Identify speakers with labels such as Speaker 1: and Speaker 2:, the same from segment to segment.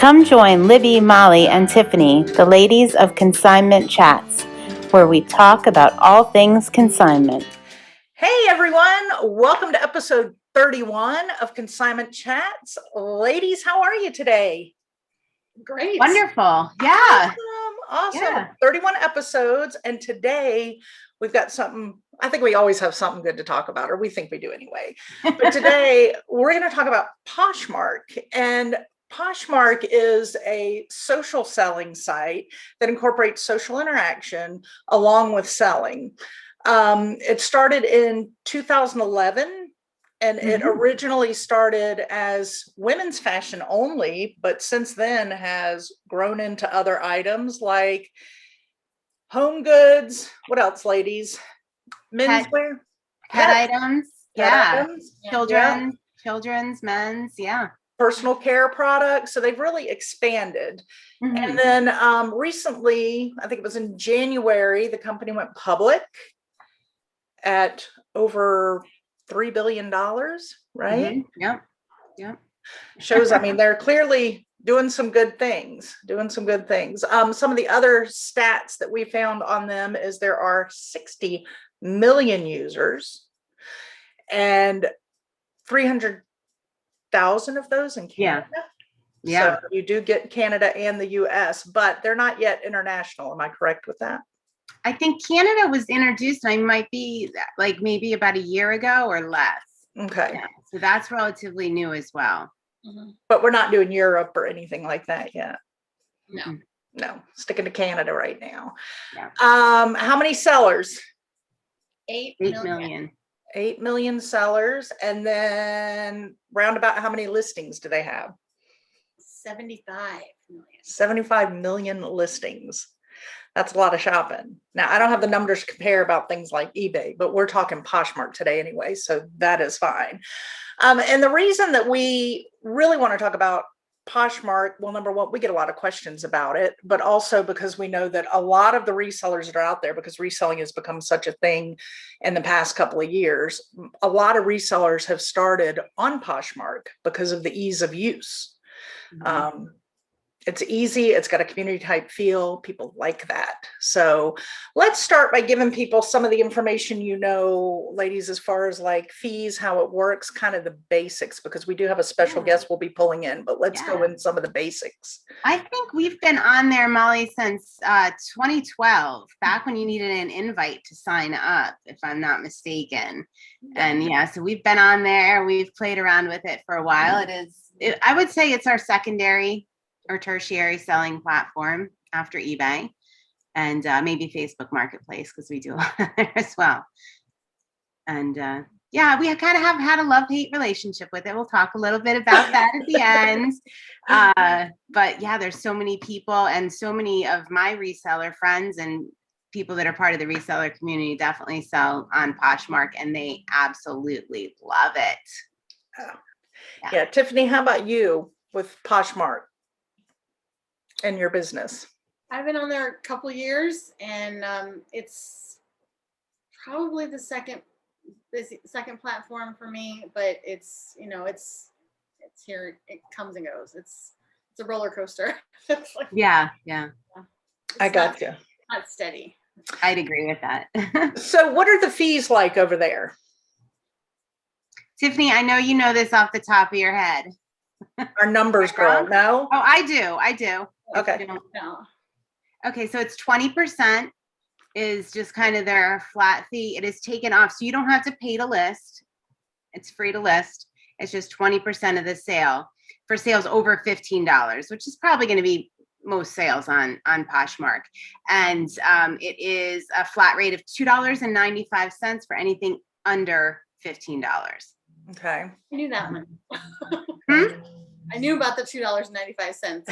Speaker 1: Come join Libby, Molly, and Tiffany, the ladies of Consignment Chats, where we talk about all things consignment.
Speaker 2: Hey everyone, welcome to episode 31 of Consignment Chats. Ladies, how are you today?
Speaker 3: Great.
Speaker 4: Wonderful. Yeah.
Speaker 2: Awesome.
Speaker 4: Yeah.
Speaker 2: 31 episodes, and today we've got something, I think we always have something good to talk about, or we think we do anyway. But today we're going to talk about Poshmark, and Poshmark is a social selling site that incorporates social interaction along with selling. It started in 2011, and it originally started as women's fashion only, but since then has grown into other items like home goods. What else, ladies? Menswear,
Speaker 4: Pet items.
Speaker 2: items,
Speaker 4: Children's, men's. Yeah.
Speaker 2: personal care products. So they've really expanded. And then recently, I think it was in January, the company went public at over $3 billion, right?
Speaker 4: Yep.
Speaker 2: Shows, I mean, they're clearly doing some good things. Some of the other stats that we found on them is there are 60 million users and 300,000 of those in Canada.
Speaker 4: Yeah.
Speaker 2: So you do get Canada and the US, but they're not yet international. Am I correct with that?
Speaker 4: I think Canada was introduced, I might be like maybe about a year ago or less.
Speaker 2: Okay.
Speaker 4: Yeah. So that's relatively new as well.
Speaker 2: But we're not doing Europe or anything like that yet.
Speaker 3: No.
Speaker 2: Sticking to Canada right now.
Speaker 4: Yeah.
Speaker 2: How many sellers?
Speaker 3: 8
Speaker 4: million.
Speaker 2: 8 million sellers. And then roundabout how many listings do they have?
Speaker 3: 75 million.
Speaker 2: 75 million listings. That's a lot of shopping. Now, I don't have the numbers to compare about things like eBay, but we're talking Poshmark today anyway, so that is fine. And the reason that we really want to talk about Poshmark, well, number one, we get a lot of questions about it, but also because we know that a lot of the resellers that are out there, because reselling has become such a thing in the past couple of years, a lot of resellers have started on Poshmark because of the ease of use. It's easy. It's got a community type feel. People like that. So let's start by giving people some of the information, ladies, as far as like fees, how it works, kind of the basics, because we do have a special guest we'll be pulling in, but let's go in some of the basics.
Speaker 4: I think we've been on there, Molly, since 2012, back when you needed an invite to sign up, if I'm not mistaken. And so we've been on there. We've played around with it for a while. I would say it's our secondary or tertiary selling platform after eBay and maybe Facebook Marketplace, because we do a lot there as well. And we kind of have had a love-hate relationship with it. We'll talk a little bit about that at the end. But there's so many people, and so many of my reseller friends and people that are part of the reseller community definitely sell on Poshmark, and they absolutely love it.
Speaker 2: Yeah. Tiffany, how about you with Poshmark and your business?
Speaker 3: I've been on there a couple of years, and it's probably the second platform for me, but it's here, it comes and goes. It's a roller coaster. It's like,
Speaker 2: I got you.
Speaker 3: Not steady.
Speaker 4: I'd agree with that.
Speaker 2: So what are the fees like over there?
Speaker 4: Tiffany, I know you know this off the top of your head.
Speaker 2: Our numbers girl, no?
Speaker 4: Oh, I do.
Speaker 2: Okay.
Speaker 3: No.
Speaker 4: Okay, so it's 20% is just kind of their flat fee. It is taken off, so you don't have to pay to list. It's free to list. It's just 20% of the sale for sales over $15, which is probably going to be most sales on Poshmark. And it is a flat rate of $2.95 for anything under $15.
Speaker 2: Okay.
Speaker 3: I knew that one. I knew about the $2.95.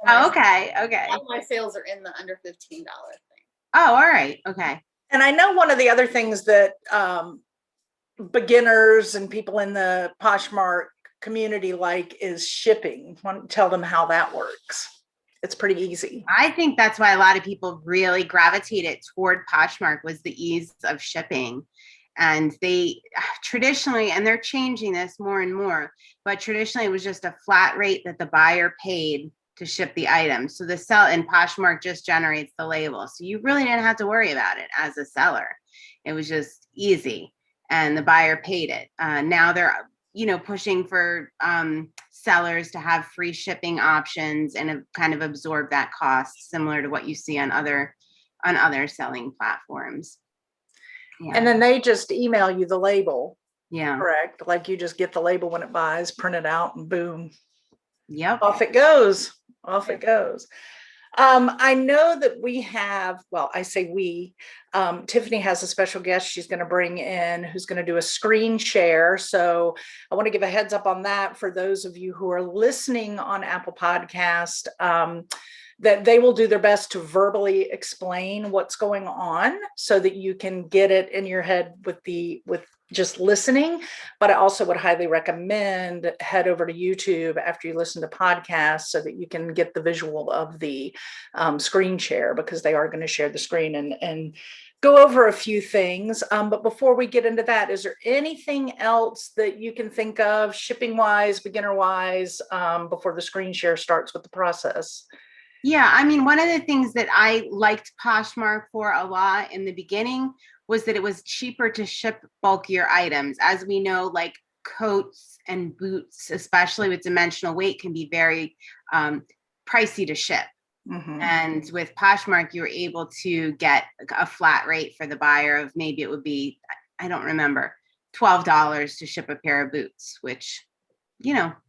Speaker 4: Oh, okay.
Speaker 3: All my sales are in the under $15 thing.
Speaker 4: Oh, all right. Okay.
Speaker 2: And I know one of the other things that beginners and people in the Poshmark community like is shipping. Why don't you tell them how that works? It's pretty easy.
Speaker 4: I think that's why a lot of people really gravitated toward Poshmark, was the ease of shipping. And they traditionally, and they're changing this more and more, but traditionally it was just a flat rate that the buyer paid to ship the item. So the sell and Poshmark just generates the label. So you really didn't have to worry about it as a seller. It was just easy and the buyer paid it. Now they're, pushing for sellers to have free shipping options and kind of absorb that cost, similar to what you see on other selling platforms. Yeah.
Speaker 2: And then they just email you the label.
Speaker 4: Yeah.
Speaker 2: Correct. Like you just get the label when it buys, print it out, and boom.
Speaker 4: Yep.
Speaker 2: Off it goes. Off it goes. I know that we have, well, I say we, Tiffany has a special guest she's going to bring in who's going to do a screen share. So I want to give a heads up on that for those of you who are listening on Apple Podcast, that they will do their best to verbally explain what's going on so that you can get it in your head with just listening. But I also would highly recommend head over to YouTube after you listen to podcasts so that you can get the visual of the screen share, because they are going to share the screen and go over a few things. But before we get into that, is there anything else that you can think of shipping wise, beginner wise, before the screen share starts with the process?
Speaker 4: Yeah, I mean, one of the things that I liked Poshmark for a lot in the beginning was that it was cheaper to ship bulkier items. As we know, like coats and boots, especially with dimensional weight, can be very pricey to ship.
Speaker 2: Mm-hmm.
Speaker 4: And with Poshmark, you were able to get a flat rate for the buyer of maybe it would be, I don't remember, $12 to ship a pair of boots, which,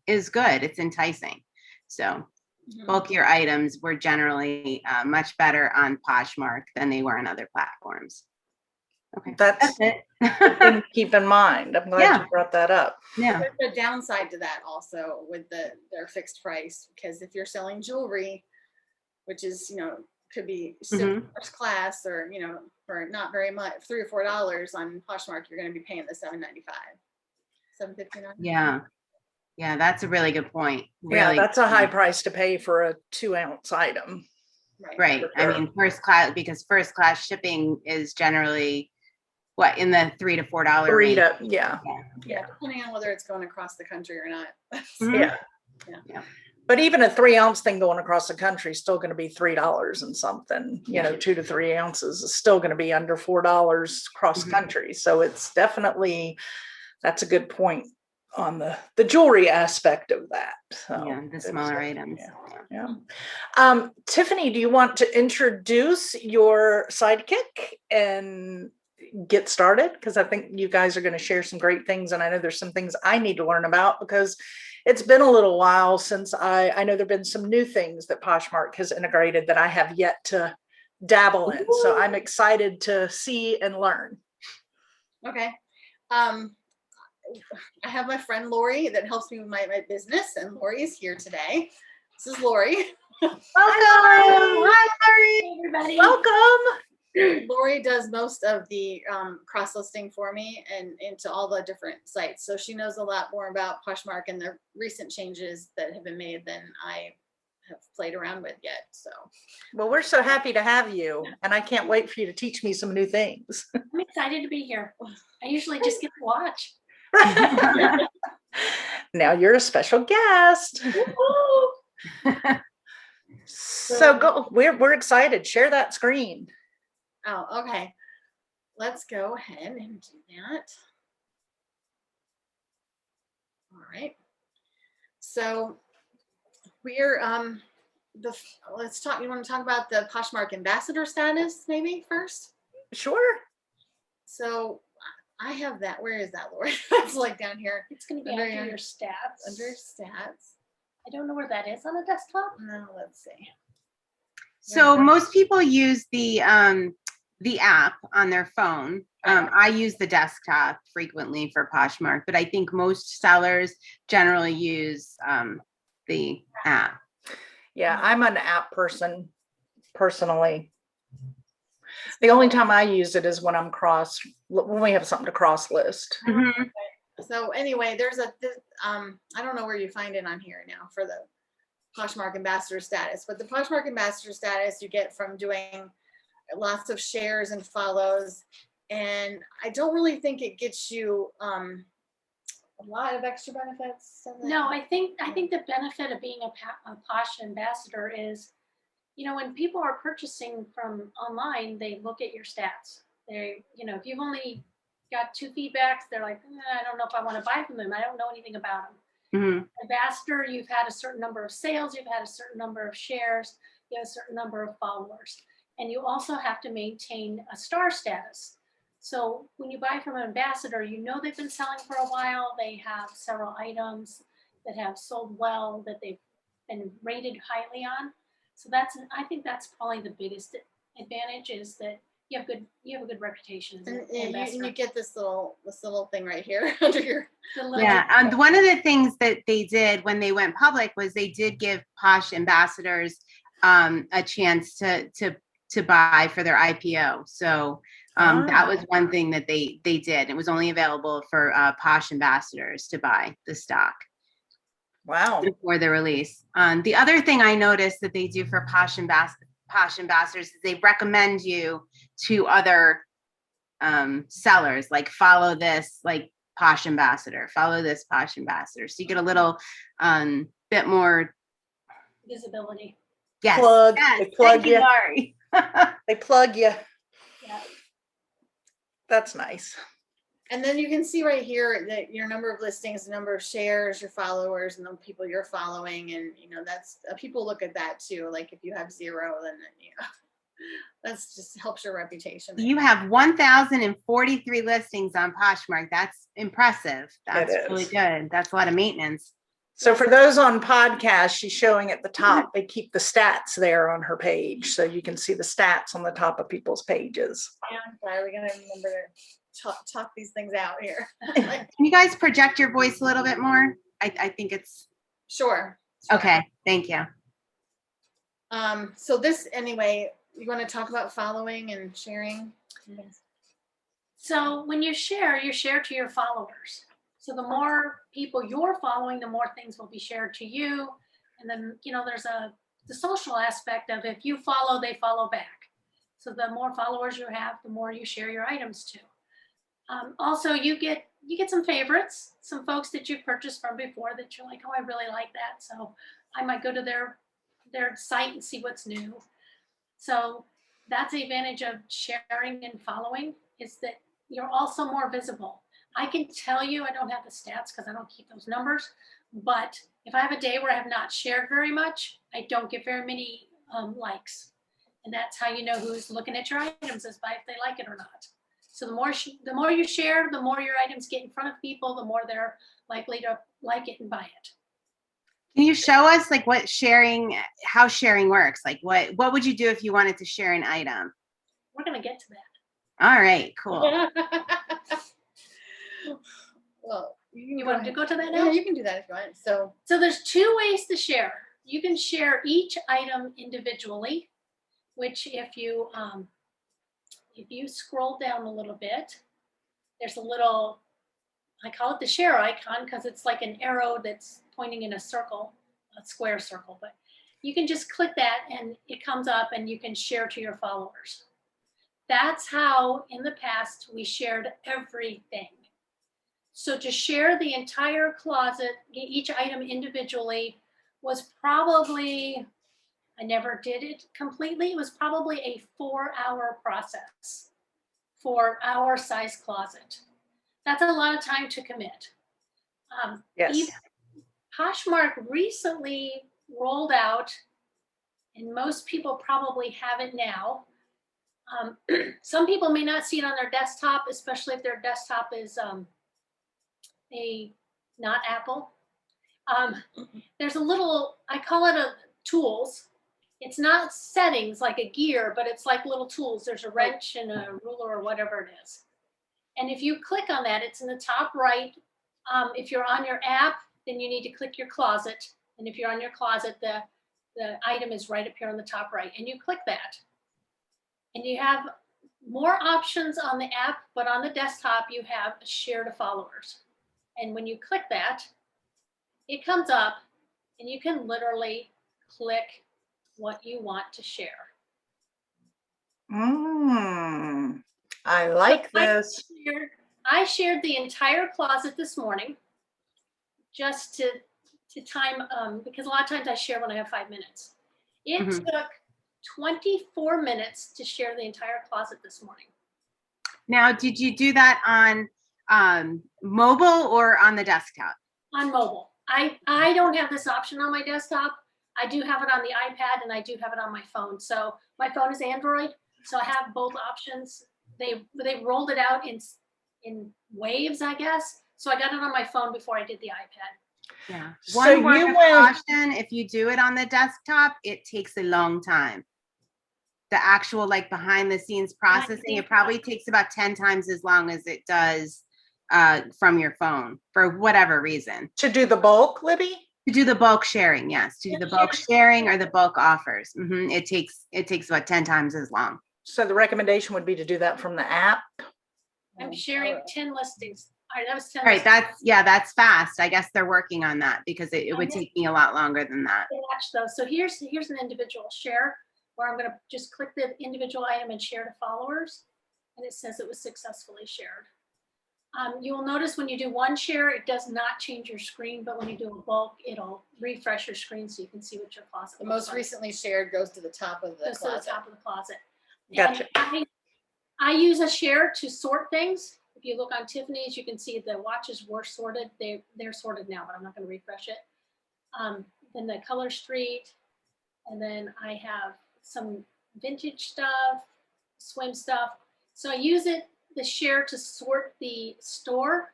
Speaker 4: is good. It's enticing. So bulkier items were generally much better on Poshmark than they were on other platforms. Okay,
Speaker 2: that's
Speaker 4: it.
Speaker 2: thing to keep in mind. I'm glad you brought that up.
Speaker 4: Yeah.
Speaker 3: There's a downside to that also with their fixed price, because if you're selling jewelry, which is, could be first class or, for not very much, $3 or $4 on Poshmark, you're going to be paying the $7.95, $7.59.
Speaker 4: Yeah. Yeah, that's a really good point. Really,
Speaker 2: Yeah, that's a high price to pay for a 2-ounce item.
Speaker 4: Right.
Speaker 2: Sure.
Speaker 4: I mean, first class shipping is generally in the $3 to $4 range.
Speaker 2: Yeah,
Speaker 3: depending on whether it's going across the country or not.
Speaker 2: Yeah. But even a 3-ounce thing going across the country is still going to be $3 and something. 2 to 3 ounces is still going to be under $4 cross country. So it's definitely, that's a good point on the jewelry aspect of that. So
Speaker 4: the smaller items.
Speaker 2: Yeah. Tiffany, do you want to introduce your sidekick and get started? Because I think you guys are going to share some great things, and I know there's some things I need to learn about, because it's been a little while since I know there've been some new things that Poshmark has integrated that I have yet to dabble in. So I'm excited to see and learn.
Speaker 3: Okay. I have my friend Laurie that helps me with my business, and Laurie is here today. This is Laurie.
Speaker 4: Welcome. Hi, Laurie.
Speaker 3: Everybody.
Speaker 2: Welcome.
Speaker 3: Laurie does most of the cross listing for me and into all the different sites. So she knows a lot more about Poshmark and the recent changes that have been made than I have played around with yet. So,
Speaker 2: well, we're so happy to have you, and I can't wait for you to teach me some new things.
Speaker 5: I'm excited to be here. I usually just get to watch.
Speaker 2: Now you're a special guest. So go. We're excited. Share that screen.
Speaker 3: Oh, okay. Let's go ahead and do that. All right. So we're let's talk. You want to talk about the Poshmark ambassador status maybe first?
Speaker 2: Sure.
Speaker 3: So I have that. Where is that, Laurie? It's like down here.
Speaker 5: It's going to be under your stats.
Speaker 3: Under stats.
Speaker 5: I don't know where that is on a desktop.
Speaker 3: No, let's see.
Speaker 4: So most people use the app on their phone. I use the desktop frequently for Poshmark, but I think most sellers generally use the app.
Speaker 2: Yeah, I'm an app person personally. The only time I use it is when when we have something to cross list.
Speaker 4: Mm-hmm.
Speaker 3: So anyway, there's I don't know where you find it on here now for the Poshmark ambassador status, but the Poshmark ambassador status you get from doing lots of shares and follows, and I don't really think it gets you a lot of extra benefits.
Speaker 5: No, I think the benefit of being a Posh ambassador is, when people are purchasing from online, they look at your stats. If you've only got 2 feedbacks, they're like, I don't know if I want to buy from them. I don't know anything about them.
Speaker 4: Mhm.
Speaker 5: Ambassador, you've had a certain number of sales, you've had a certain number of shares, you have a certain number of followers, and you also have to maintain a star status. So when you buy from an ambassador, they've been selling for a while. They have several items that have sold well, that they've been rated highly on. So I think that's probably the biggest advantage, is that you have a good reputation as an ambassador.
Speaker 3: You get this little thing right here under your.
Speaker 4: Yeah, and one of the things that they did when they went public was they did give Posh ambassadors a chance to buy for their IPO. So that was one thing that they did. It was only available for Posh ambassadors to buy the stock.
Speaker 2: Wow.
Speaker 4: Before the release. The other thing I noticed that they do for Posh ambassadors is they recommend you to other sellers, like follow this like Posh ambassador, follow this Posh ambassador. So you get a little bit more
Speaker 5: visibility.
Speaker 4: Yes.
Speaker 2: Plug.
Speaker 4: Yes.
Speaker 2: They plug you.
Speaker 4: Laurie.
Speaker 2: They plug you.
Speaker 5: Yeah.
Speaker 2: That's nice.
Speaker 3: And then you can see right here that your number of listings, the number of shares, your followers, and the people you're following. And, that's people look at that too. Like if you have 0, then, that's just helps your reputation.
Speaker 4: You have 1,043 listings on Poshmark. That's impressive. That's really good. That's a lot of maintenance.
Speaker 2: So for those on podcast, she's showing at the top, they keep the stats there on her page. So you can see the stats on the top of people's pages.
Speaker 3: I'm finally going to remember to talk these things out here.
Speaker 4: Can you guys project your voice a little bit more? I think it's.
Speaker 3: Sure.
Speaker 4: Okay. Thank you.
Speaker 3: So this, anyway, you want to talk about following and sharing? Yes.
Speaker 5: So when you share to your followers. So the more people you're following, the more things will be shared to you. And then, there's the social aspect of if you follow, they follow back. So the more followers you have, the more you share your items to. Also, you get some favorites, some folks that you've purchased from before that you're like, oh, I really like that. So I might go to their site and see what's new. So that's the advantage of sharing and following, is that you're also more visible. I can tell you, I don't have the stats because I don't keep those numbers, but if I have a day where I have not shared very much, I don't get very many likes. And that's how you know who's looking at your items, is by if they like it or not. So the more you share, the more your items get in front of people, the more they're likely to like it and buy it.
Speaker 4: Can you show us like how sharing works? Like what would you do if you wanted to share an item?
Speaker 5: We're going to get to that.
Speaker 4: All right, cool.
Speaker 3: Well,
Speaker 5: you want to go to that now?
Speaker 3: Yeah, you can do that if you want. So
Speaker 5: there's 2 ways to share. You can share each item individually, which if you scroll down a little bit, there's a little, I call it the share icon because it's like an arrow that's pointing in a circle, a square circle, but you can just click that and it comes up and you can share to your followers. That's how in the past we shared everything. So to share the entire closet, each item individually, was probably, I never did it completely, it was probably a 4-hour process for our size closet. That's a lot of time to commit.
Speaker 2: Yes.
Speaker 5: Poshmark recently rolled out, and most people probably have it now. Some people may not see it on their desktop, especially if their desktop is not Apple. There's a little, I call it a tools. It's not settings like a gear, but it's like little tools. There's a wrench and a ruler or whatever it is. And if you click on that, it's in the top right. If you're on your app, then you need to click your closet. And if you're on your closet, the item is right up here on the top right. And you click that. And you have more options on the app, but on the desktop, you have share to followers. And when you click that, it comes up and you can literally click what you want to share.
Speaker 2: I like this.
Speaker 5: I shared the entire closet this morning. just to time, because a lot of times I share when I have 5 minutes. It
Speaker 4: Mhm.
Speaker 5: took 24 minutes to share the entire closet this morning.
Speaker 4: Now, did you do that on mobile or on the desktop?
Speaker 5: On mobile. I don't have this option on my desktop. I do have it on the iPad and I do have it on my phone. So my phone is Android, so I have both options. They rolled it out in waves, I guess. So I got it on my phone before I did the iPad.
Speaker 4: Yeah.
Speaker 2: So
Speaker 4: One word
Speaker 2: you
Speaker 4: of
Speaker 2: went-
Speaker 4: caution, if you do it on the desktop, it takes a long time. The actual like behind the scenes processing, it probably takes about 10 times as long as it does from your phone for whatever reason.
Speaker 2: To do the bulk, Libby?
Speaker 4: To do the bulk sharing, yes. To do the bulk sharing or the bulk offers. It takes about 10 times as long.
Speaker 2: So the recommendation would be to do that from the app.
Speaker 5: I'm sharing 10 listings. All right, that was 10
Speaker 4: All right,
Speaker 5: listings.
Speaker 4: that's fast. I guess they're working on that because it would take me a lot longer than that.
Speaker 5: Watch those. So here's an individual share where I'm going to just click the individual item and share to followers, and it says it was successfully shared. You will notice when you do one share, it does not change your screen, but when you do a bulk, it'll refresh your screen so you can see what your closet
Speaker 3: The
Speaker 5: looks
Speaker 3: most
Speaker 5: like.
Speaker 3: recently shared goes to the top of the
Speaker 5: Goes to the
Speaker 3: closet.
Speaker 5: top of the closet.
Speaker 2: Gotcha.
Speaker 5: And I use a share to sort things. If you look on Tiffany's, you can see the watches were sorted. They're sorted now, but I'm not going to refresh it. Then the color street, and then I have some vintage stuff, swim stuff. So I use the share to sort the store.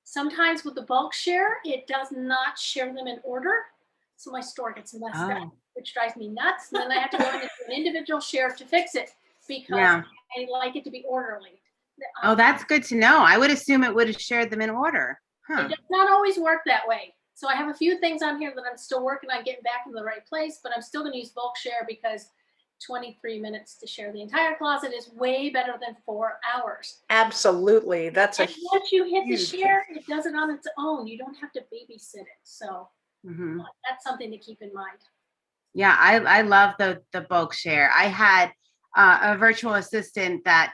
Speaker 5: Sometimes with the bulk share, it does not share them in order. So my store gets messed up, which drives me nuts. And then I have to go into an individual share to fix it because I like it to be orderly.
Speaker 4: Oh, that's good to know. I would assume it would have shared them in order.
Speaker 5: It does not always work that way. So I have a few things on here that I'm still working on getting back in the right place, but I'm still going to use bulk share because 23 minutes to share the entire closet is way better than 4 hours.
Speaker 2: Absolutely. That's
Speaker 5: And once you hit the
Speaker 2: huge
Speaker 5: share, it does it on its own. You don't have to babysit it. So that's something to keep in mind.
Speaker 4: Yeah, I love the bulk share. I had a virtual assistant that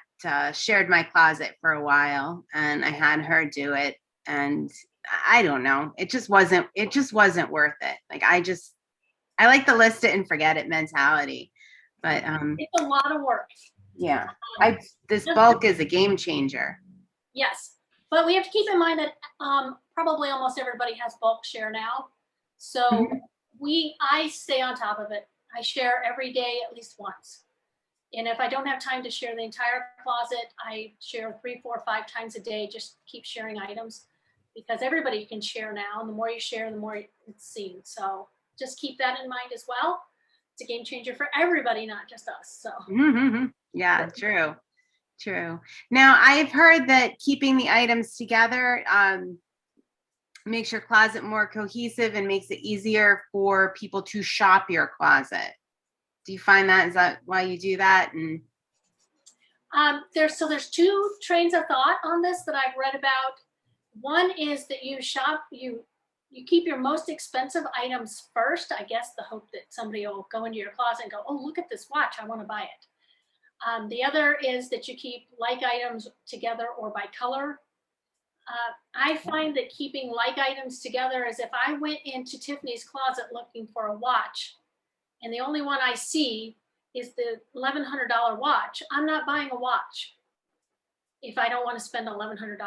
Speaker 4: shared my closet for a while, and I had her do it, and I don't know, it just wasn't worth it. Like I like the list it and forget it mentality, but
Speaker 5: it's a lot of work.
Speaker 4: Yeah, this bulk is a game changer.
Speaker 5: Yes, but we have to keep in mind that probably almost everybody has bulk share now. So I stay on top of it. I share every day at least once. And if I don't have time to share the entire closet, I share 3, 4, 5 times a day, just keep sharing items because everybody can share now. And the more you share, the more it's seen. So just keep that in mind as well. It's a game changer for everybody, not just us. So
Speaker 4: yeah, true. Now I've heard that keeping the items together makes your closet more cohesive and makes it easier for people to shop your closet. Do you find that? Is that why you do that? And
Speaker 5: there's 2 trains of thought on this that I've read about. One is that you keep your most expensive items first. I guess the hope that somebody will go into your closet and go, oh, look at this watch, I want to buy it. The other is that you keep like items together or by color. I find that keeping like items together is if I went into Tiffany's closet looking for a watch and the only one I see is the $1,100 watch, I'm not buying a watch if I don't want to spend $1,100.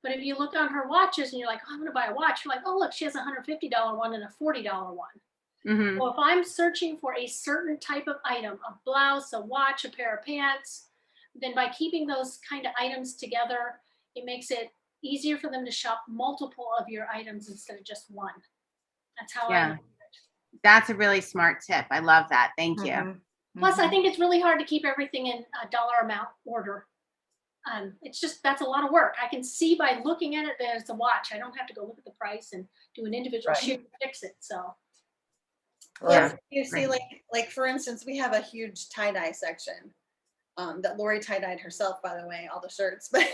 Speaker 5: But if you look on her watches and you're like, oh, I'm going to buy a watch, you're like, oh, look, she has a $150 one and a $40 one. Well, if I'm searching for a certain type of item, a blouse, a watch, a pair of pants, then by keeping those kind of items together, it makes it easier for them to shop multiple of your items instead of just one. That's how I do it.
Speaker 4: That's a really smart tip. I love that. Thank you.
Speaker 5: Plus, I think it's really hard to keep everything in a dollar amount order. That's a lot of work. I can see by looking at it that it's a watch. I don't have to go look at the price and do an individual sheet to fix it. So.
Speaker 3: Well, you see, like for instance, we have a huge tie-dye section that Laurie tie-dyed herself, by the way, all the shirts. But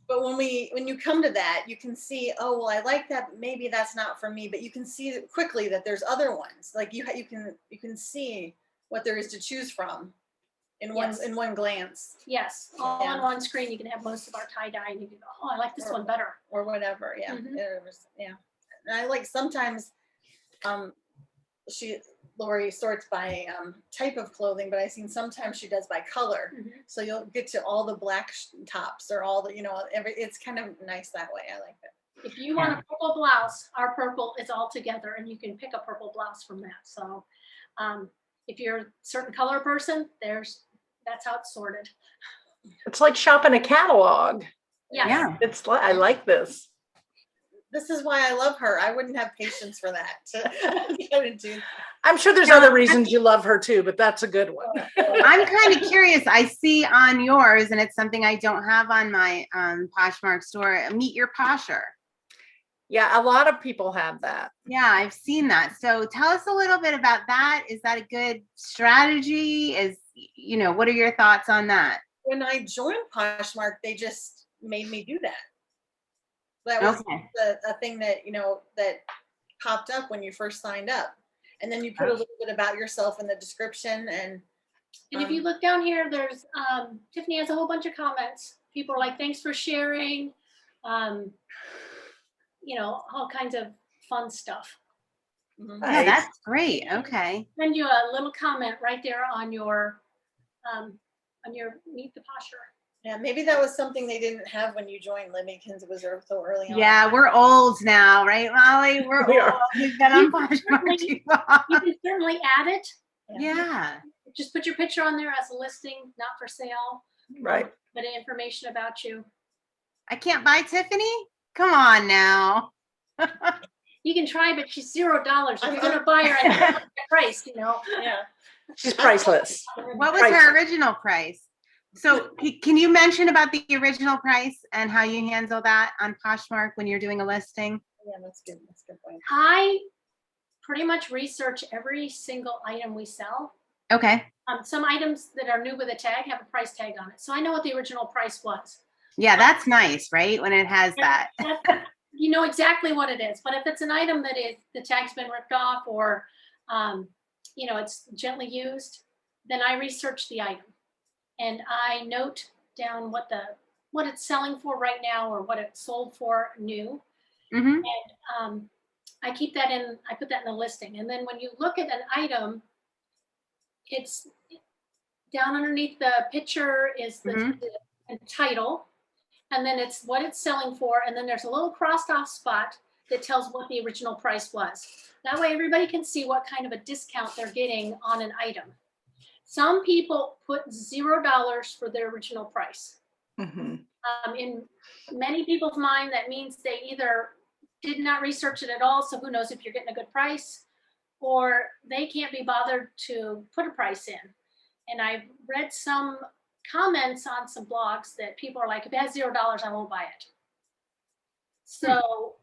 Speaker 3: when you come to that, you can see, oh, well, I like that, but maybe that's not for me. But you can see quickly that there's other ones. Like you can see what there is to choose from in
Speaker 5: Yes.
Speaker 3: one glance
Speaker 5: Yes, all
Speaker 3: Yeah.
Speaker 5: on one screen. You can have most of our tie-dye and you can go, oh, I like this one better.
Speaker 3: or whatever. Yeah.
Speaker 5: Mhm.
Speaker 3: Yeah. And I like sometimes Laurie sorts by type of clothing, but I've seen sometimes she does by color.
Speaker 5: Mhm.
Speaker 3: So you'll get to all the black tops or all the, it's kind of nice that way. I like it.
Speaker 5: If you want a purple blouse, our purple is all together and you can pick a purple blouse from that. So if you're a certain color person, that's how it's sorted.
Speaker 2: It's like shopping a catalog.
Speaker 5: Yes.
Speaker 4: Yeah.
Speaker 2: It's like, I like this.
Speaker 3: This is why I love her. I wouldn't have patience for that.
Speaker 2: I'm sure there's other reasons you love her too, but that's a good one.
Speaker 4: I'm kind of curious. I see on yours, and it's something I don't have on my Poshmark store, Meet Your Posher.
Speaker 2: Yeah, a lot of people have that.
Speaker 4: Yeah, I've seen that. So tell us a little bit about that. Is that a good strategy? What are your thoughts on that?
Speaker 3: When I joined Poshmark, they just made me do that. That was
Speaker 4: Okay.
Speaker 3: a thing that, that popped up when you first signed up. And then you put a little bit about yourself in the description. And
Speaker 5: if you look down here, there's Tiffany has a whole bunch of comments. People are like, thanks for sharing. All kinds of fun stuff.
Speaker 4: Yeah, that's great. Okay.
Speaker 5: Send you a little comment right there on your Meet the Posher.
Speaker 3: Yeah, maybe that was something they didn't have when you joined, Libby, because it was so early on.
Speaker 4: Yeah, we're old now, right, Molly?
Speaker 2: We
Speaker 4: old.
Speaker 2: are.
Speaker 4: We've been on Poshmark too long.
Speaker 5: You can certainly add it.
Speaker 4: Yeah.
Speaker 5: Just put your picture on there as a listing, not for sale.
Speaker 2: Right.
Speaker 5: But information about you.
Speaker 4: I can't buy Tiffany? Come on now.
Speaker 5: You can try, but she's $0. If you're going to buy her at that price,
Speaker 3: Yeah.
Speaker 2: She's priceless.
Speaker 4: What was her original price? So can you mention about the original price and how you handle that on Poshmark when you're doing a listing?
Speaker 3: Yeah, that's good. That's a good point.
Speaker 5: I pretty much research every single item we sell.
Speaker 4: Okay.
Speaker 5: Some items that are new with a tag have a price tag on it. So I know what the original price was.
Speaker 4: Yeah, that's nice, right? When it has that.
Speaker 5: You know exactly what it is. But if it's an item that the tag's been ripped off or, it's gently used, then I research the item. And I note down what it's selling for right now or what it sold for new.
Speaker 4: Mm-hmm.
Speaker 5: And I put that in the listing. And then when you look at an item, it's down underneath the picture is the title. And then it's what it's selling for. And then there's a little crossed off spot that tells what the original price was. That way everybody can see what kind of a discount they're getting on an item. Some people put $0 for their original price.
Speaker 2: Mm-hmm.
Speaker 5: In many people's mind, that means they either did not research it at all, so who knows if you're getting a good price, or they can't be bothered to put a price in. And I've read some comments on some blogs that people are like, if it has $0, I won't buy it. So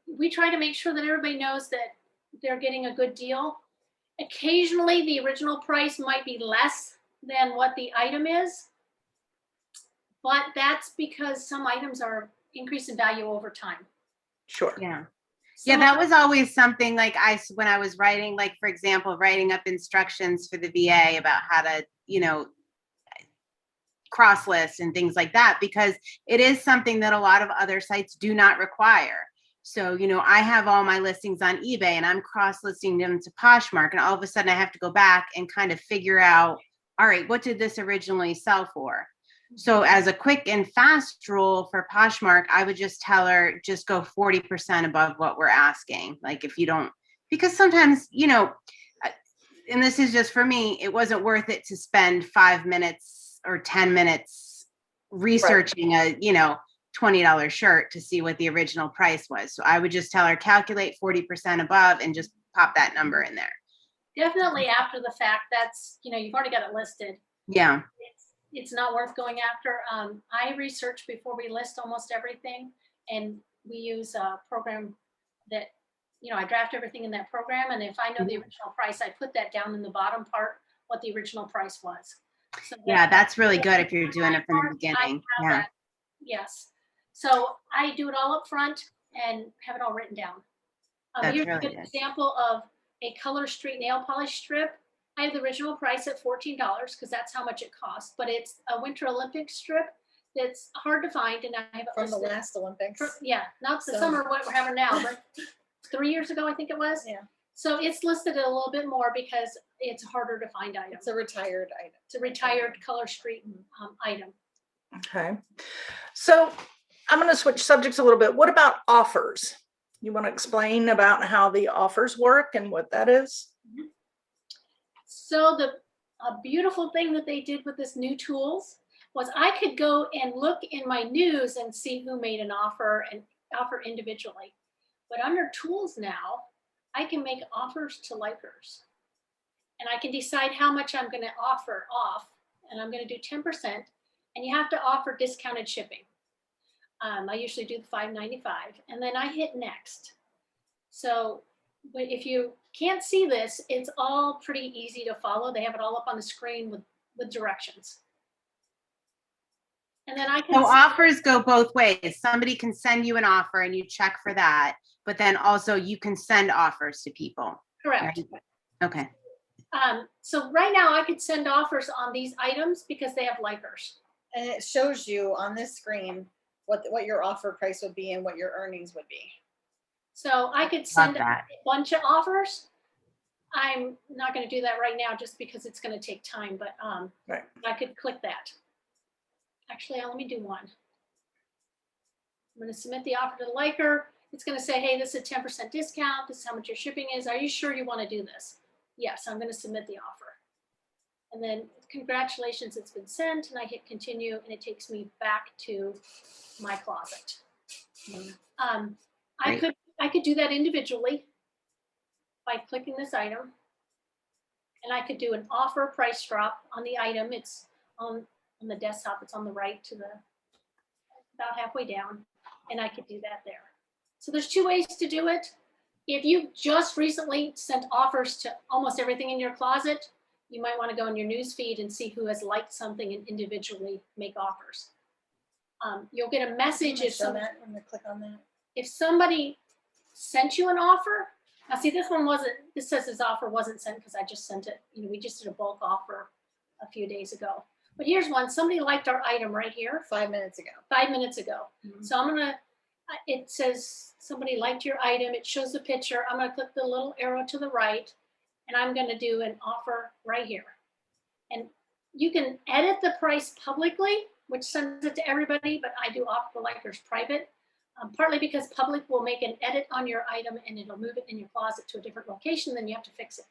Speaker 5: we try to make sure that everybody knows that they're getting a good deal. Occasionally, the original price might be less than what the item is, but that's because some items are increasing value over time.
Speaker 2: Sure.
Speaker 4: Yeah.
Speaker 5: So,
Speaker 4: Yeah, that was always something like when I was writing, like, for example, writing up instructions for the VA about how to, cross list and things like that, because it is something that a lot of other sites do not require. So, I have all my listings on eBay and I'm cross listing them to Poshmark, and all of a sudden I have to go back and kind of figure out, all right, what did this originally sell for? So as a quick and fast rule for Poshmark, I would just tell her, just go 40% above what we're asking. Like if you don't, because sometimes, and this is just for me, it wasn't worth it to spend 5 minutes or 10 minutes researching a, $20 shirt to see what the original price was. So I would just tell her, calculate 40% above and just pop that number in there.
Speaker 5: definitely after the fact, that's, you've already got it listed.
Speaker 4: Yeah.
Speaker 5: It's not worth going after. I research before we list almost everything, and we use a program that, I draft everything in that program, and if I know the original price, I put that down in the bottom part, what the original price was. So
Speaker 4: Yeah, that's really good if you're doing it from the beginning. Yeah.
Speaker 5: Yes. So I do it all up front and have it all written down.
Speaker 4: That's
Speaker 5: Here's
Speaker 4: really
Speaker 5: a good
Speaker 4: good.
Speaker 5: example of a Color Street nail polish strip. I have the original price at $14 because that's how much it costs, but it's a Winter Olympic strip that's hard to find, and I have it
Speaker 3: From the
Speaker 5: listed.
Speaker 3: last Olympics.
Speaker 5: Yeah, not the
Speaker 3: So-
Speaker 5: summer what we're having now, but 3 years ago I think it was.
Speaker 3: Yeah.
Speaker 5: So it's listed a little bit more because it's harder to find item.
Speaker 3: It's a retired item.
Speaker 5: It's a retired Color Street item.
Speaker 2: Okay. So I'm going to switch subjects a little bit. What about offers? You want to explain about how the offers work and what that is?
Speaker 5: So a beautiful thing that they did with this new tools was I could go and look in my news and see who made an offer and offer individually. But under tools now, I can make offers to likers. And I can decide how much I'm going to offer off, and I'm going to do 10%. And you have to offer discounted shipping. I usually do the $5.95, and then I hit next. So if you can't see this, it's all pretty easy to follow. They have it all up on the screen with directions. And then I can
Speaker 4: So offers go both ways. Somebody can send you an offer and you check for that, but then also you can send offers to people.
Speaker 5: correct.
Speaker 4: Right? Okay.
Speaker 5: So right now I could send offers on these items because they have likers.
Speaker 3: And it shows you on this screen what your offer price would be and what your earnings would be.
Speaker 5: So I could
Speaker 4: Love
Speaker 5: send a
Speaker 4: that.
Speaker 5: bunch of offers. I'm not going to do that right now just because it's going to take time, but
Speaker 2: Right.
Speaker 5: I could click that. Actually, let me do one. I'm going to submit the offer to the liker. It's going to say, hey, this is a 10% discount. This is how much your shipping is. Are you sure you want to do this? Yes, I'm going to submit the offer. And then congratulations, it's been sent. And I hit continue and it takes me back to my closet. I could do that individually by clicking this item. And I could do an offer price drop on the item. It's on the desktop. It's on the right to the about halfway down. And I could do that there. So there's two ways to do it. If you just recently sent offers to almost everything in your closet, you might want to go in your news feed and see who has liked something and individually make offers. You'll get a message if
Speaker 3: Show that when you click on that.
Speaker 5: if somebody sent you an offer. Now see, this one wasn't, this says his offer wasn't sent because I just sent it. You know, we just did a bulk offer a few days ago. But here's one, somebody liked our item right here
Speaker 3: 5 minutes ago.
Speaker 5: 5 minutes ago.
Speaker 3: Mhm.
Speaker 5: So I'm gonna, it says somebody liked your item. It shows the picture. I'm gonna click the little arrow to the right and I'm gonna do an offer right here. And you can edit the price publicly, which sends it to everybody, but I do offer the likers private. Partly because public will make an edit on your item and it'll move it in your closet to a different location, then you have to fix it.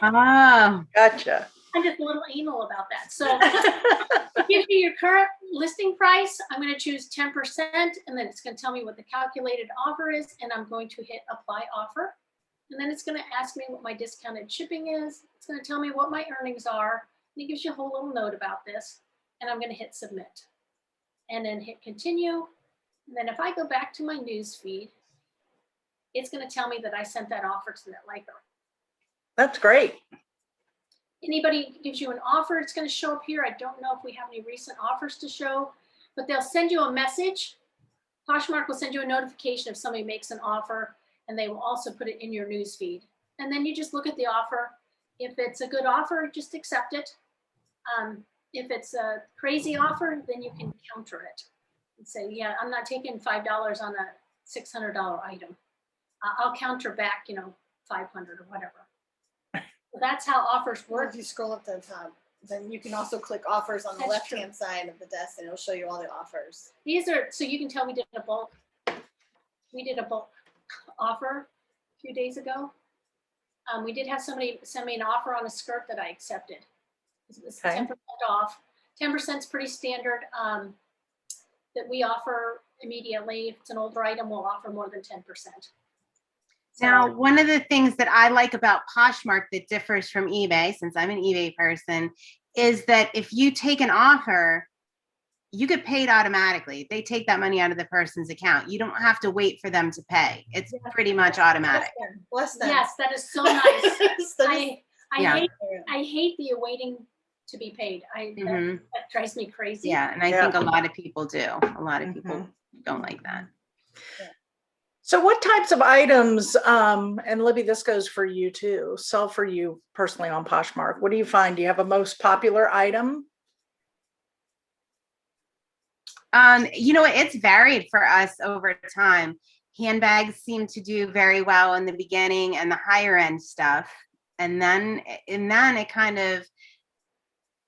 Speaker 4: Oh,
Speaker 2: Gotcha.
Speaker 5: I'm just a little anal about that. So it gives you your current listing price. I'm going to choose 10%, and then it's going to tell me what the calculated offer is, and I'm going to hit apply offer. And then it's going to ask me what my discounted shipping is. It's going to tell me what my earnings are. And it gives you a whole little note about this. And I'm going to hit submit. And then hit continue. And then if I go back to my news feed, it's going to tell me that I sent that offer to that liker.
Speaker 2: That's great.
Speaker 5: Anybody gives you an offer, it's going to show up here. I don't know if we have any recent offers to show, but they'll send you a message. Poshmark will send you a notification if somebody makes an offer, and they will also put it in your news feed. And then you just look at the offer. If it's a good offer, just accept it. If it's a crazy offer, then you can counter it and say, yeah, I'm not taking $5 on a $600 item. I'll counter back, $500 or whatever. So that's how offers
Speaker 3: Or
Speaker 5: work.
Speaker 3: if you scroll up to the top, then you can also click offers on the
Speaker 5: That's
Speaker 3: left-hand side of the desk and it'll show you all the offers.
Speaker 5: These are, so you can tell we did a bulk offer a few days ago. We did have somebody send me an offer on a skirt that I accepted. It was
Speaker 2: Okay.
Speaker 5: 10% off. 10% is pretty standard that we offer immediately. If it's an older item, we'll offer more than 10%.
Speaker 4: now one of the things that I like about Poshmark that differs from eBay, since I'm an eBay person, is that if you take an offer, you get paid automatically. They take that money out of the person's account. You don't have to wait for them to pay. It's pretty much automatic.
Speaker 3: Bless them.
Speaker 5: Yes, that is so nice. I
Speaker 4: Yeah.
Speaker 5: hate the waiting to be paid.
Speaker 4: Mhm.
Speaker 5: That drives me crazy.
Speaker 4: Yeah, and I
Speaker 2: Yeah.
Speaker 4: think a lot of people do. A lot of people
Speaker 2: Mhm.
Speaker 4: don't like that.
Speaker 2: So what types of items, and Libby, this goes for you too, sell for you personally on Poshmark? What do you find? Do you have a most popular item?
Speaker 4: It's varied for us over time. Handbags seem to do very well in the beginning and the higher end stuff. And then it kind of,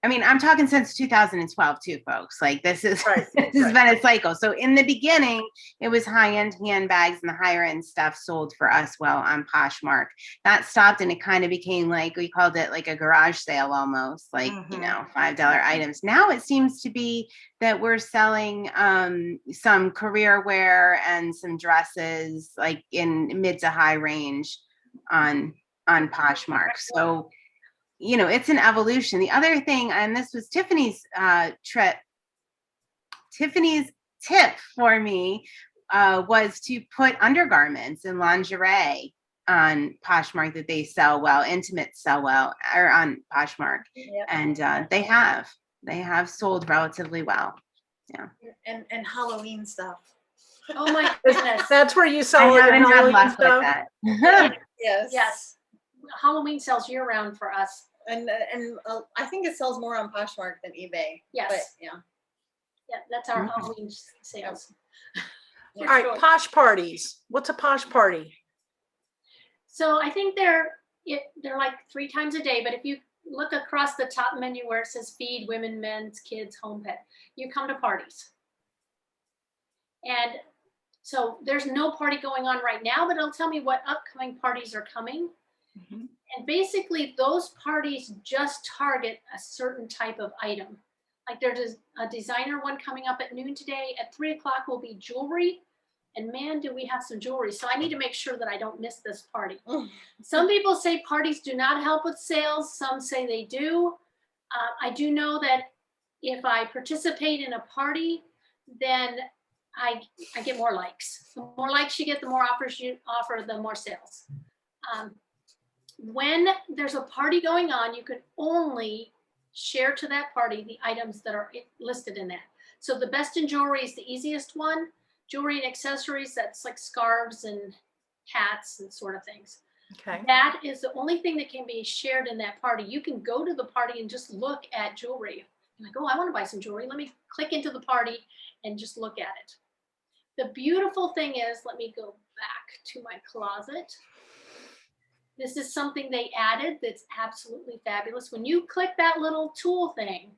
Speaker 4: I'm talking since 2012 too, folks. Like this has been a cycle. So in the beginning, it was high-end handbags and the higher end stuff sold for us well on Poshmark. That stopped and it kind of became like, we called it like a garage sale almost, like, $5 items. Now it seems to be that we're selling some career wear and some dresses like in mid to high range on Poshmark. So it's an evolution. The other thing, and this was Tiffany's Tiffany's tip for me was to put undergarments and lingerie on Poshmark that they sell well, intimates sell well, or on Poshmark.
Speaker 3: Yep.
Speaker 4: And they have sold relatively well. Yeah.
Speaker 3: And Halloween stuff.
Speaker 5: Oh my goodness.
Speaker 2: That's where you sell
Speaker 4: I
Speaker 2: all your
Speaker 4: haven't had
Speaker 2: Halloween
Speaker 4: luck with
Speaker 2: stuff?
Speaker 4: that.
Speaker 3: Yes.
Speaker 5: Yes. Halloween sells year round for us.
Speaker 3: And I think it sells more on Poshmark than eBay.
Speaker 5: Yes.
Speaker 3: But yeah.
Speaker 5: Yeah, that's our Halloween sales.
Speaker 2: All right, posh parties. What's a posh party?
Speaker 5: So I think they're like 3 times a day, but if you look across the top menu where it says feed, women, men's, kids, home pet, you come to parties. And so there's no party going on right now, but it'll tell me what upcoming parties are coming. And basically those parties just target a certain type of item. Like there's a designer one coming up at noon today. At 3 o'clock will be jewelry. And man, do we have some jewelry. So I need to make sure that I don't miss this party. Some people say parties do not help with sales. Some say they do. I do know that if I participate in a party, then I get more likes. The more likes you get, the more offers you offer, the more sales. When there's a party going on, you can only share to that party the items that are listed in that. So the best in jewelry is the easiest one. Jewelry and accessories, that's like scarves and hats and sort of things.
Speaker 2: Okay.
Speaker 5: That is the only thing that can be shared in that party. You can go to the party and just look at jewelry. You're like, oh, I want to buy some jewelry. Let me click into the party and just look at it. The beautiful thing is, let me go back to my closet. This is something they added that's absolutely fabulous. When you click that little tool thing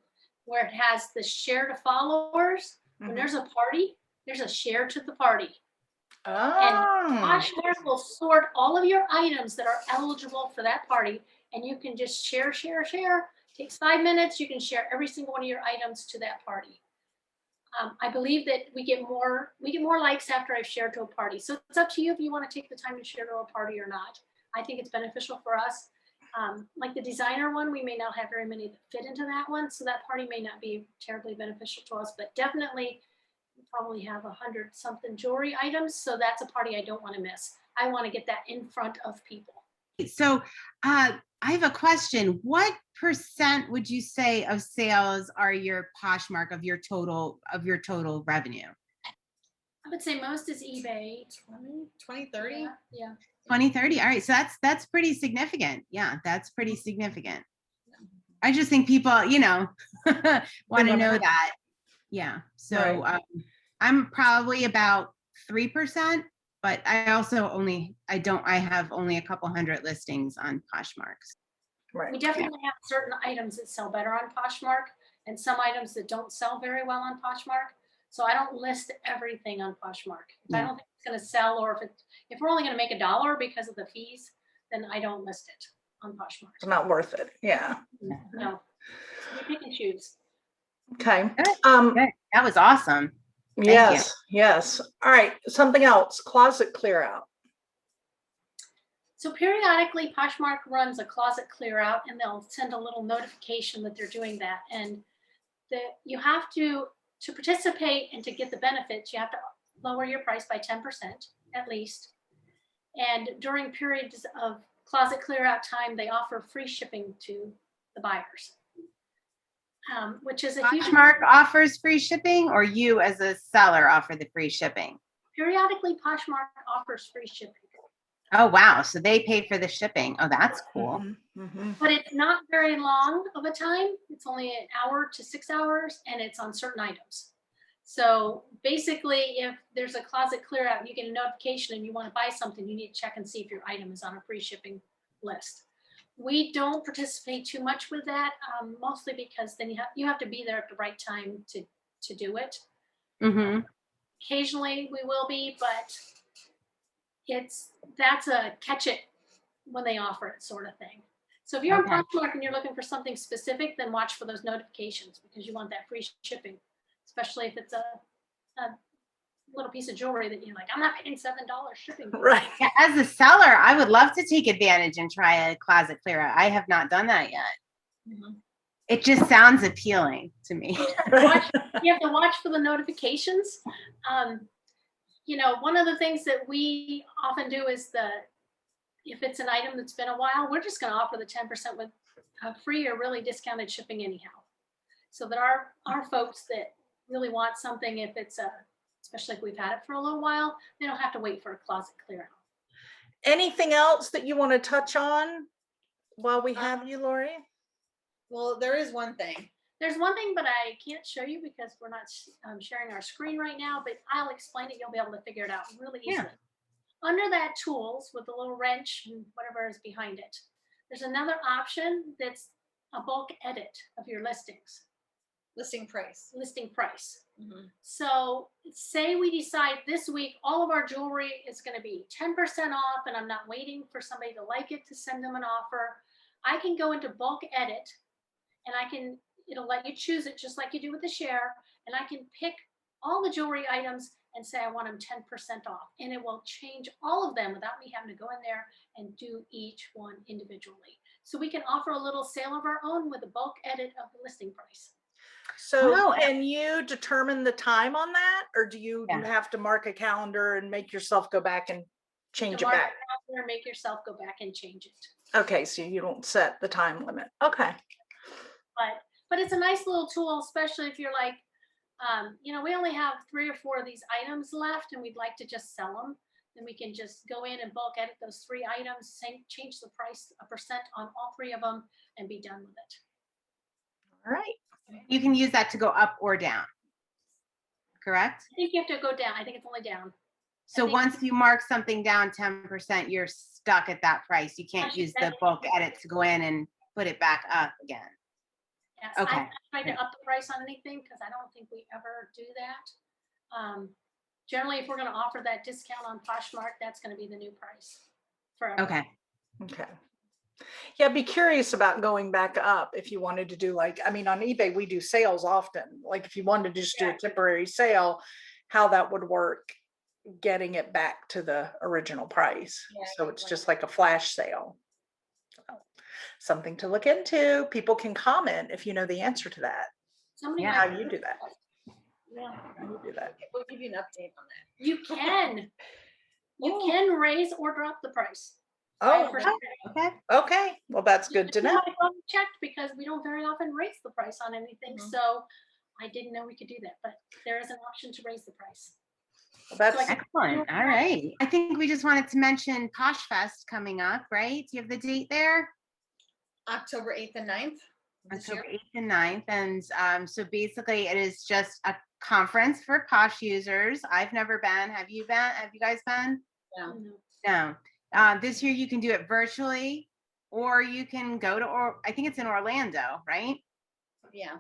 Speaker 5: where it has the share to followers, when there's a party, there's a share to the party. And Poshmark will sort all of your items that are eligible for that party, and you can just share. Takes 5 minutes. You can share every single one of your items to that party. I believe that we get more likes after I've shared to a party. So it's up to you if you want to take the time to share to a party or not. I think it's beneficial for us. Like the designer one, we may not have very many that fit into that one, so that party may not be terribly beneficial to us, but definitely we probably have 100-something jewelry items, so that's a party I don't want to miss. I want to get that in front of people.
Speaker 4: So I have a question. What % would you say of sales are your Poshmark of your total revenue?
Speaker 5: I would say most is eBay.
Speaker 3: 20, 30?
Speaker 5: Yeah.
Speaker 4: 20, 30. All right. So that's pretty significant. Yeah, that's pretty significant. I just think people, want to know that. Yeah. So I'm probably about 3%, but I have only a couple hundred listings on Poshmark.
Speaker 2: Right.
Speaker 5: We definitely have certain items that sell better on Poshmark and some items that don't sell very well on Poshmark. So I don't list everything on Poshmark. If I don't think it's going to sell, or if we're only going to make $1 because of the fees, then I don't list it on Poshmark.
Speaker 2: It's not worth it. Yeah.
Speaker 5: No. We pick and choose.
Speaker 2: Okay.
Speaker 4: Good. That was awesome.
Speaker 2: Yes. Yes. All right. Something else. Closet clear out.
Speaker 5: So periodically, Poshmark runs a closet clear out, and they'll send a little notification that they're doing that. And you have to participate and to get the benefits, you have to lower your price by 10% at least. And during periods of closet clear out time, they offer free shipping to the buyers, which is a huge.
Speaker 4: Poshmark offers free shipping, or you as a seller offer the free shipping?
Speaker 5: periodically Poshmark offers free shipping.
Speaker 4: Oh, wow. So they pay for the shipping. Oh, that's cool.
Speaker 5: But it's not very long of a time. It's only an hour to 6 hours, and it's on certain items. So basically, if there's a closet clear out and you get a notification and you want to buy something, you need to check and see if your item is on a free shipping list. We don't participate too much with that, mostly because then you have to be there at the right time to do it.
Speaker 4: Mm-hmm.
Speaker 5: Occasionally we will be, but that's a catch it when they offer it sort of thing. So if you're
Speaker 4: Okay.
Speaker 5: on Poshmark and you're looking for something specific, then watch for those notifications because you want that free shipping, especially if it's a little piece of jewelry that you're like, I'm not paying $7 shipping.
Speaker 2: Right.
Speaker 4: Yeah, as a seller, I would love to take advantage and try a closet clear out. I have not done that yet.
Speaker 5: Mhm.
Speaker 4: It just sounds appealing to me.
Speaker 5: You have to watch for the notifications. One of the things that we often do is if it's an item that's been a while, we're just going to offer the 10% with free or really discounted shipping anyhow. So that our folks that really want something, if it's especially if we've had it for a little while, they don't have to wait for a closet clear out.
Speaker 2: Anything else that you want to touch on while we have you, Laurie?
Speaker 3: Well, there is one thing.
Speaker 5: There's one thing, but I can't show you because we're not sharing our screen right now, but I'll explain it. You'll be able to figure it out really easily.
Speaker 4: Yeah.
Speaker 5: Under that tools with the little wrench and whatever is behind it, there's another option that's a bulk edit of your listings.
Speaker 3: Listing price.
Speaker 5: Listing price.
Speaker 3: Mm-hmm.
Speaker 5: So say we decide this week all of our jewelry is going to be 10% off and I'm not waiting for somebody to like it to send them an offer. I can go into bulk edit and it'll let you choose it just like you do with the share, and I can pick all the jewelry items and say I want them 10% off, and it will change all of them without me having to go in there and do each one individually. So we can offer a little sale of our own with a bulk edit of the listing price.
Speaker 2: So can you determine the time on that, or do you
Speaker 4: Yeah.
Speaker 2: have to mark a calendar and make yourself go back and change it
Speaker 5: Mark
Speaker 2: back?
Speaker 5: a calendar, make yourself go back and change it.
Speaker 2: Okay, so you don't set the time limit. Okay.
Speaker 5: But it's a nice little tool, especially if you're like, we only have 3 or 4 of these items left and we'd like to just sell them. Then we can just go in and bulk edit those 3 items, change the price a percent on all 3 of them and be done with it.
Speaker 2: All right.
Speaker 4: You can use that to go up or down, correct?
Speaker 5: I think you have to go down. I think it's only down.
Speaker 4: So once you mark something down 10%, you're stuck at that price. You can't use the bulk edit to go in and put it back up again.
Speaker 5: Yes,
Speaker 4: Okay.
Speaker 5: I try to up the price on anything because I don't think we ever do that. Generally, if we're going to offer that discount on Poshmark, that's going to be the new price forever.
Speaker 4: Okay.
Speaker 2: Okay. Yeah, be curious about going back up if you wanted to do on eBay, we do sales often. Like if you wanted to just do a temporary sale, how that would work, getting it back to the original price.
Speaker 3: Yeah,
Speaker 2: So it's just like a flash sale. Something to look into. People can comment if you know the answer to that.
Speaker 5: Somebody
Speaker 4: Yeah.
Speaker 2: How
Speaker 5: might-
Speaker 2: you do that.
Speaker 5: Yeah.
Speaker 2: How you do that.
Speaker 3: We'll give you an update on that.
Speaker 5: You can. You
Speaker 2: Oh.
Speaker 5: can raise or drop the price.
Speaker 2: Oh,
Speaker 5: 5%.
Speaker 4: Okay.
Speaker 2: okay. Well, that's good to know.
Speaker 5: I double checked because we don't very often raise the price on anything.
Speaker 3: Mhm.
Speaker 5: So I didn't know we could do that, but there is an option to raise the price.
Speaker 2: Well, that's
Speaker 4: Excellent. All right. I think we just wanted to mention Posh Fest coming up, right? Do you have the date there?
Speaker 3: October 8th and 9th. this year.
Speaker 4: October 8th and 9th. And so basically it is just a conference for Posh users. I've never been. Have you been? Have you guys been?
Speaker 3: No.
Speaker 4: No. This year you can do it virtually, or you can go to, I think it's in Orlando, right?
Speaker 3: Yeah.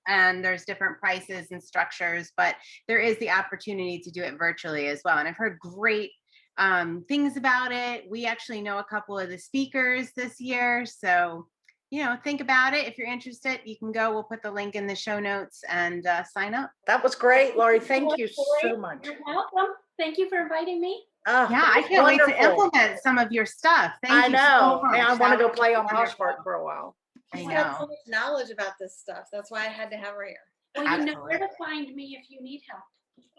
Speaker 4: And there's different prices and structures, but there is the opportunity to do it virtually as well. And I've heard great things about it. We actually know a couple of the speakers this year. So, think about it. If you're interested, you can go. We'll put the link in the show notes and sign up.
Speaker 2: That was great, Laurie. Thank you so much.
Speaker 5: You're welcome. Thank you for inviting me.
Speaker 2: Oh,
Speaker 4: Yeah, I can't wait to implement some of your stuff. Thank
Speaker 2: I
Speaker 4: you
Speaker 2: know.
Speaker 4: so much.
Speaker 2: Man, I want to
Speaker 4: That
Speaker 2: go
Speaker 4: was
Speaker 2: play on
Speaker 4: wonderful.
Speaker 2: Poshmark for a while.
Speaker 4: I
Speaker 3: She's got so
Speaker 4: know.
Speaker 3: much knowledge about this stuff. That's why I had to have her here.
Speaker 5: Well, you know
Speaker 4: Absolutely.
Speaker 5: where to find me if you need help.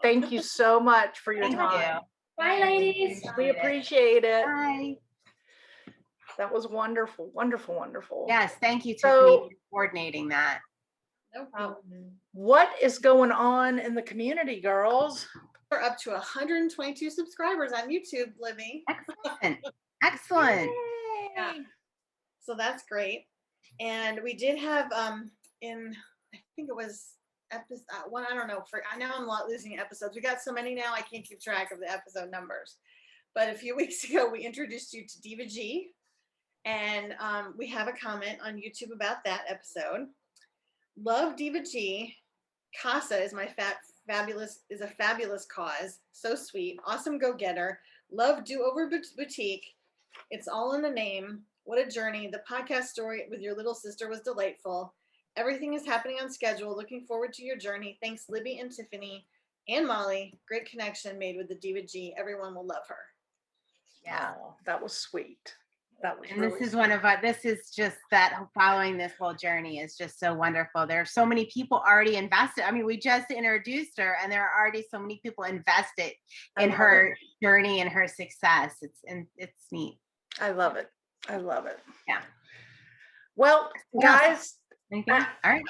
Speaker 2: Thank you so much for your
Speaker 4: Thank
Speaker 2: time.
Speaker 4: you.
Speaker 5: Bye, ladies.
Speaker 2: We appreciate it.
Speaker 4: Bye.
Speaker 2: That was wonderful, wonderful, wonderful.
Speaker 4: Yes, thank you,
Speaker 2: So-
Speaker 4: Tiffany, for coordinating that.
Speaker 3: No problem.
Speaker 2: What is going on in the community, girls?
Speaker 3: We're up to 122 subscribers on YouTube, Libby.
Speaker 4: Excellent.
Speaker 3: Yeah. So that's great. And we did have in I think it was episode one. I don't know. I know I'm losing episodes. We got so many now. I can't keep track of the episode numbers. But a few weeks ago, we introduced you to Diva G, and we have a comment on YouTube about that episode. Love Diva G. Casa is my fabulous cause. So sweet. Awesome go-getter. Love Do-Over Boutique. It's all in the name. What a journey. The podcast story with your little sister was delightful. Everything is happening on schedule. Looking forward to your journey. Thanks, Libby and Tiffany and Molly. Great connection made with the Diva G. Everyone will love her.
Speaker 4: Yeah.
Speaker 2: Oh, that was sweet. That was
Speaker 4: And
Speaker 2: really
Speaker 4: this is
Speaker 2: sweet.
Speaker 4: one of our, this is just that following this whole journey is just so wonderful. There are so many people already invested. I mean, we just introduced her and there are already so many people invested in her journey and her success. It's neat.
Speaker 2: I love it. I love it.
Speaker 4: Yeah.
Speaker 2: Well, guys,
Speaker 4: Anything? All right.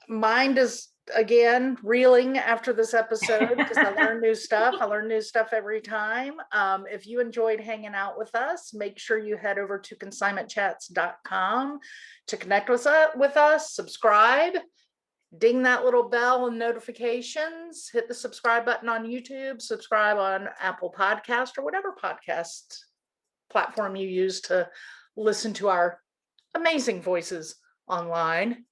Speaker 2: mind is again reeling after this episode because I learned new stuff. I learn new stuff every time. If you enjoyed hanging out with us, make sure you head over to consignmentchats.com to connect with us, subscribe, ding that little bell and notifications, hit the subscribe button on YouTube, subscribe on Apple Podcast or whatever podcast platform you use to listen to our amazing voices online.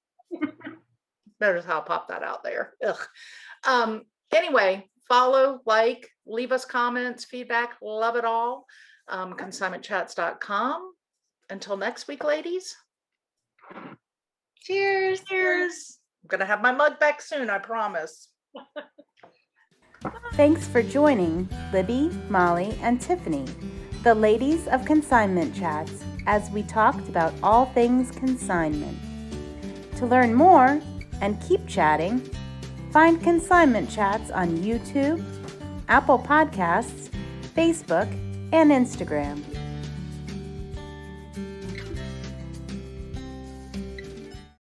Speaker 2: Notice how I popped that out there. Ugh. Anyway, follow, like, leave us comments, feedback, love it all. Consignmentchats.com. Until next week, ladies.
Speaker 4: Cheers.
Speaker 2: Cheers. I'm going to have my mug back soon, I promise.
Speaker 1: Thanks for joining Libby, Molly, and Tiffany, the ladies of Consignment Chats, as we talked about all things consignment. To learn more and keep chatting, find Consignment Chats on YouTube, Apple Podcasts, Facebook, and Instagram.